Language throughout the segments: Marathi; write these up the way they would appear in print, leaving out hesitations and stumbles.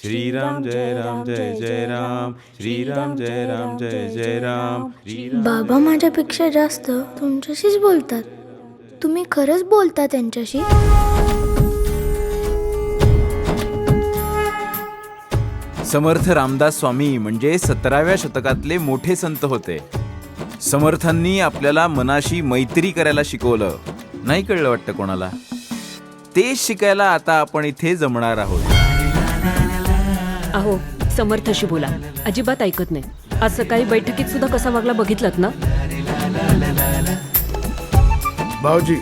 श्रीराम जय राम जय जय राम, श्रीराम जय राम जय जय राम, श्रीराम. बाबा माझ्यापेक्षा जास्त तुमच्याशीच बोलतात. तुम्ही खरंच बोलता त्यांच्याशी? समर्थ रामदास स्वामी म्हणजे 17व्या शतकातले मोठे संत होते. समर्थांनी आपल्याला मनाशी मैत्री करायला शिकवलं. नाही कळलं वाटतं कोणाला? तेच शिकायला आता आपण इथे जमणार आहोत. अहो, समर्थाशी बोला. अजिबात ऐकत नाही. आज सकाळी बैठकीत सुद्धा कसा वागला बघितलात ना? भाऊजी,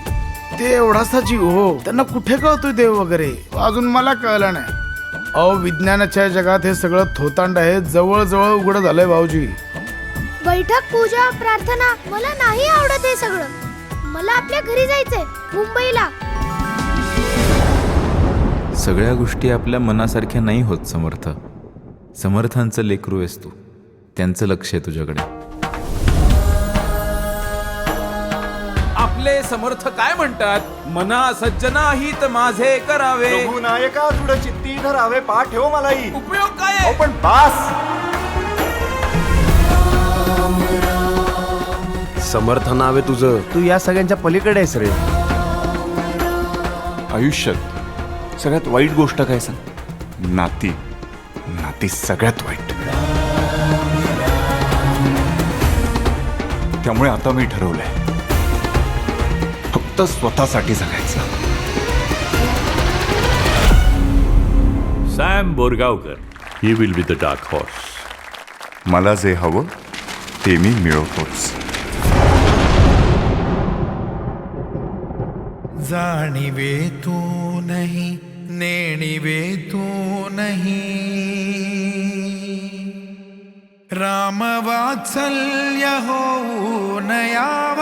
ते एवढासा जीव हो, त्यांना कुठे कळतोय देव वगैरे? अजून मला कळलं नाही. अहो, विज्ञानाच्या जगात हे सगळं थोतांड आहे, जवळ उघड झालंय भाऊजी. बैठक, पूजा, प्रार्थना मला नाही आवडत हे सगळं. मला आपल्या घरी जायचंय, मुंबईला. सगळ्या गोष्टी आपल्या मनासारख्या नाही होत समर्थ. समर्थांचं लेकरू आहेस तू. त्यांचं लक्ष आहे तुझ्याकडे. आपले समर्थ काय म्हणतात? मना सज्जना हित माझे करावे, नायका दृढ चित्ती धरावे, पाठ ठेव मलाही. उपयोग काय आहे? पण बास. समर्थ नाव आहे तुझं. तू या सगळ्यांच्या पलीकडे आहेस रे. आयुष्यात सगळ्यात वाईट गोष्ट काय सांग? नाती. नाती सगळ्यात वाईट. त्यामुळे आता मी ठरवलंय फक्त स्वतःसाठी जगायचं. Sam Borgaonkar, he will be the dark horse. मला जे हवं ते मी मिळवतोच. जाणीवे तू नहीं, नेणीवे तू नहीं, राम वात्सल्य हो नया